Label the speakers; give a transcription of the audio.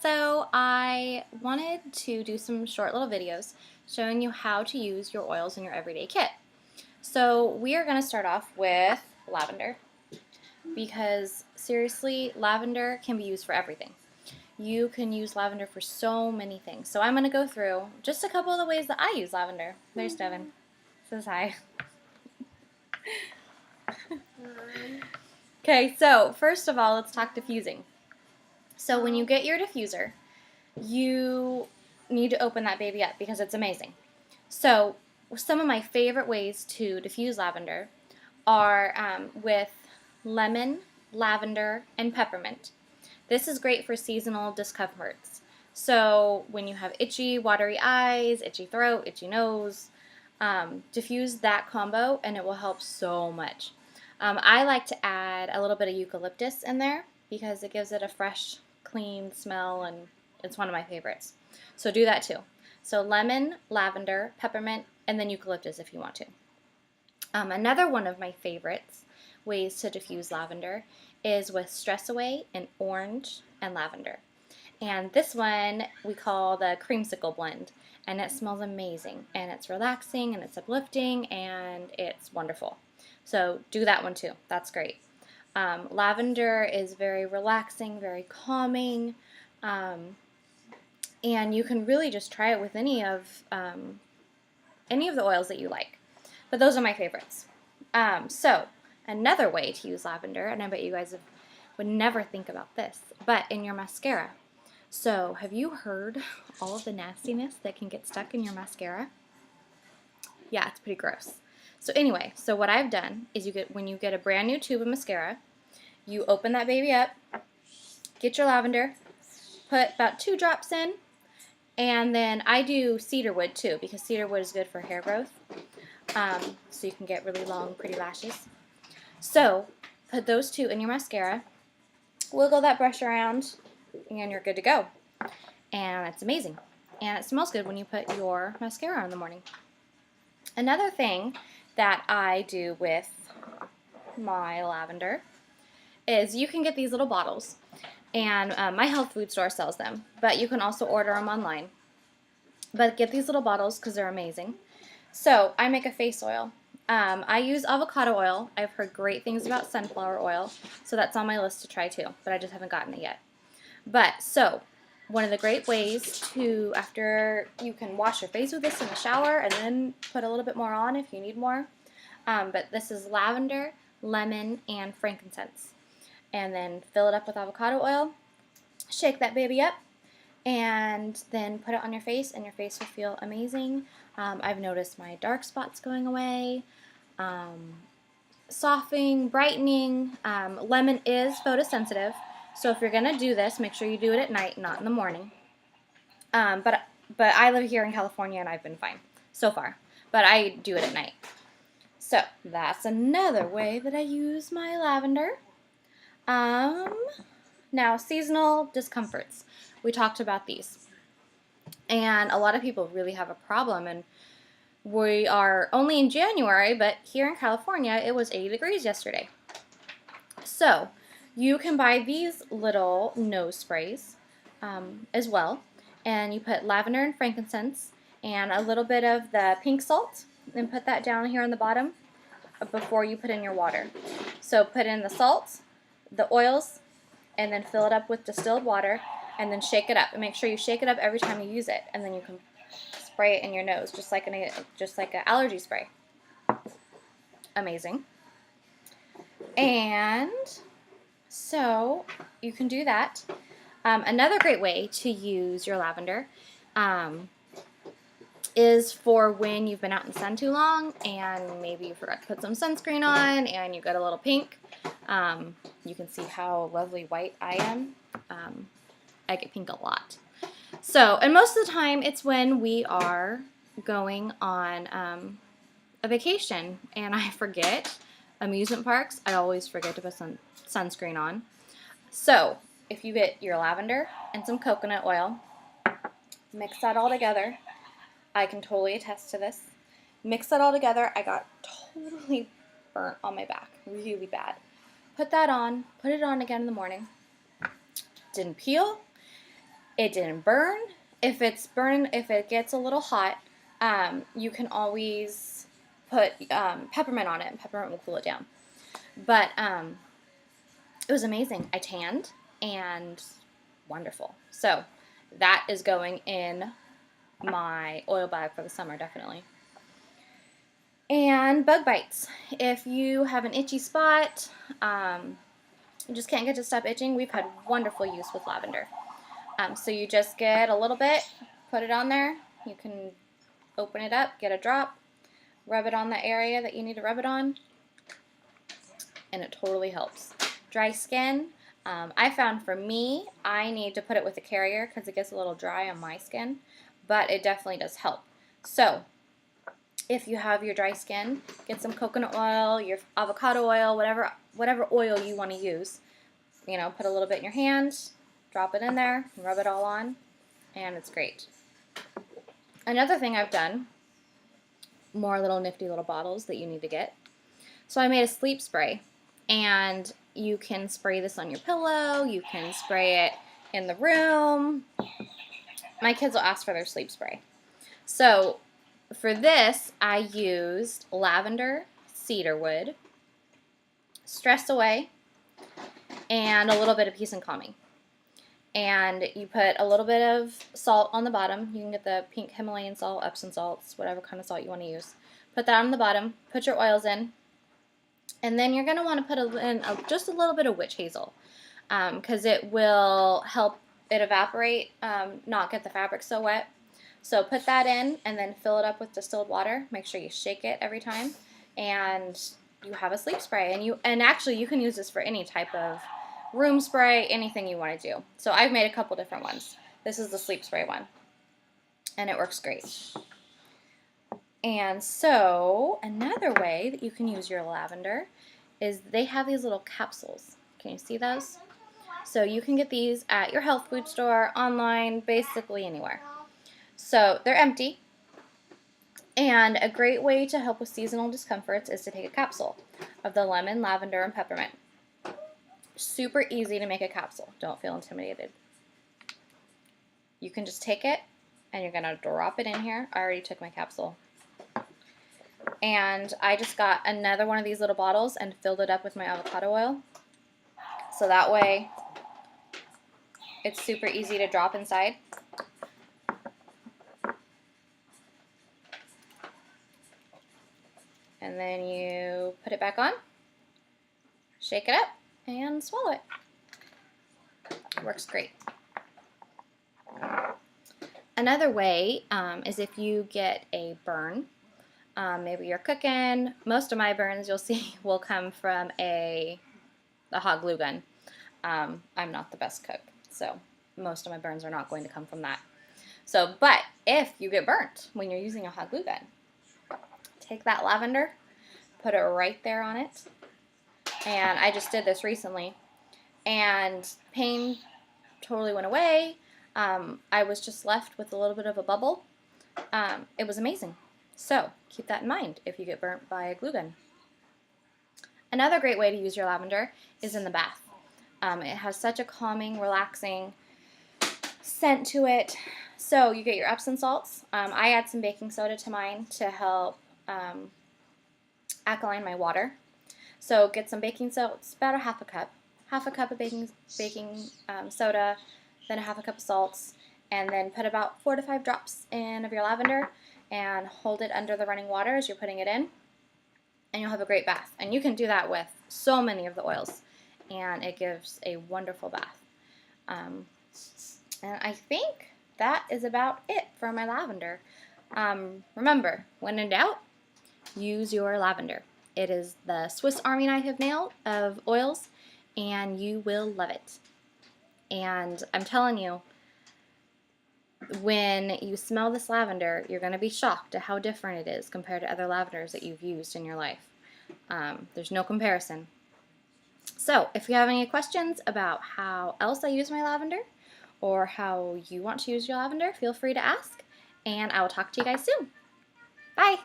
Speaker 1: So I wanted to do some short little videos showing you how to use your oils in your everyday kit. So we are going to start off with lavender because seriously, lavender can be used for everything. You can use lavender for so many things. So I'm going to go through just a couple of the ways that I use lavender. There's Devin. Says hi. Okay, so first of all, let's talk diffusing. So when you get your diffuser, you need to open that baby up because it's amazing. So some of my favorite ways to diffuse lavender are with lemon, lavender, and peppermint. This is great for seasonal discomforts. So when you have itchy, watery eyes, itchy throat, itchy nose, diffuse that combo and it will help so much. I like to add a little bit of eucalyptus in there because it gives it a fresh, clean smell, and it's one of my favorites. So do that too. So lemon, lavender, peppermint, and then eucalyptus if you want to. Another one of my favorites ways to diffuse lavender is with Stress Away in orange and lavender. And this one we call the creamsicle blend, and it smells amazing, and it's relaxing, and it's uplifting, and it's wonderful. So do that one too. That's great. Lavender is very relaxing, very calming, and you can really just try it with any of the oils that you like. But those are my favorites. So another way to use lavender, and I bet you guys would never think about this, but in your mascara. So have you heard all of the nastiness that can get stuck in your mascara? Yeah, it's pretty gross. So anyway, so what I've done is when you get a brand new tube of mascara, you open that baby up, get your lavender, put about 2 drops in, and then I do cedarwood too because cedarwood is good for hair growth, so you can get really long, pretty lashes. So put those 2 in your mascara, wiggle that brush around, and you're good to go. And it's amazing. And it smells good when you put your mascara on in the morning. Another thing that I do with my lavender is you can get these little bottles, and my health food store sells them, but you can also order them online. But get these little bottles because they're amazing. So I make a face oil. I use avocado oil. I've heard great things about sunflower oil, so that's on my list to try too, but I just haven't gotten it yet. But so one of the great ways to, after you can wash your face with this in the shower and then put a little bit more on if you need more. But this is lavender, lemon, and frankincense. And then fill it up with avocado oil, shake that baby up, and then put it on your face, and your face will feel amazing. I've noticed my dark spots going away, softening, brightening. Lemon is photosensitive, so if you're going to do this, make sure you do it at night, not in the morning. But I live here in California, and I've been fine so far. But I do it at night. So that's another way that I use my lavender. Now, seasonal discomforts. We talked about these. And a lot of people really have a problem, and we are only in January, but here in California, it was 80 degrees yesterday. So you can buy these little nose sprays as well, and you put lavender and frankincense and a little bit of the pink salt, and put that down here on the bottom before you put in your water. So put in the salt, the oils, and then fill it up with distilled water, and then shake it up. And make sure you shake it up every time you use it, and then you can spray it in your nose, just like an allergy spray. Amazing. And so you can do that. Another great way to use your lavender is for when you've been out in the sun too long and maybe you forgot to put some sunscreen on and you got a little pink. You can see how lovely white I am. I get pink a lot. So, and most of the time it's when we are going on a vacation and I forget. Amusement parks, I always forget to put some sunscreen on. So, if you get your lavender and some coconut oil, mix that all together. I can totally attest to this. Mix that all together. I got totally burnt on my back, really bad. Put that on, put it on again in the morning. Didn't peel, It didn't burn. If it gets a little hot, you can always put peppermint on it, and peppermint will cool it down. But it was amazing. I tanned, and wonderful. So that is going in my oil bag for the summer, definitely. And bug bites. If you have an itchy spot, you just can't get to stop itching, we've had wonderful use with lavender. So you just get a little bit, put it on there. You can open it up, get a drop, rub it on the area that you need to rub it on, and it totally helps. Dry skin, I found for me, I need to put it with a carrier because it gets a little dry on my skin, but it definitely does help. So if you have your dry skin, get some coconut oil, your avocado oil, whatever oil you want to use. You know, put a little bit in your hand, drop it in there, rub it all on, and it's great. Another thing I've done, more little nifty little bottles that you need to get. So I made a sleep spray, and you can spray this on your pillow, you can spray it in the room. My kids will ask for their sleep spray. So for this, I used lavender, cedarwood, Stress Away, and a little bit of Peace and Calming. And you put a little bit of salt on the bottom. You can get the pink Himalayan salt, Epsom salts, whatever kind of salt you want to use. Put that on the bottom. Put your oils in. And then you're going to want to put in just a little bit of witch hazel because it will help it evaporate, not get the fabric so wet. So put that in and then fill it up with distilled water. Make sure you shake it every time, and you have a sleep spray. And actually you can use this for any type of room spray, anything you want to do. So I've made a couple different ones. This is the sleep spray one, and it works great. And so another way that you can use your lavender is they have these little capsules. Can you see those? So you can get these at your health food store, online, basically anywhere. So they're empty, and a great way to help with seasonal discomforts is to take a capsule of the lemon, lavender, and peppermint. Super easy to make a capsule. Don't feel intimidated. You can just take it, and you're going to drop it in here. I already took my capsule. And I just got another one of these little bottles and filled it up with my avocado oil. So that way, it's super easy to drop inside. And then you put it back on, shake it up, and swallow it. It works great. Another way is if you get a burn. Maybe you're cooking. Most of my burns, you'll see, will come from a hot glue gun. I'm not the best cook, so most of my burns are not going to come from that. So, but if you get burnt when you're using a hot glue gun, take that lavender, put it right there on it, and I just did this recently, and pain totally went away. I was just left with a little bit of a bubble. It was amazing. So keep that in mind if you get burnt by a glue gun. Another great way to use your lavender is in the bath. It has such a calming, relaxing scent to it. So you get your Epsom salts. I add some baking soda to mine to help alkaline my water. So get some baking salts, about a half a cup of baking soda, then a half a cup of salts, and then put about 4 to 5 drops in of your lavender and hold it under the running water as you're putting it in, and you'll have a great bath. And you can do that with so many of the oils, and it gives a wonderful bath. And I think that is about it for my lavender. Remember, when in doubt, use your lavender. It is the Swiss Army knife of oils, and you will love it. And I'm telling you, when you smell this lavender, you're going to be shocked at how different it is compared to other lavenders that you've used in your life. There's no comparison. So if you have any questions about how else I use my lavender or how you want to use your lavender, feel free to ask, and I will talk to you guys soon. Bye!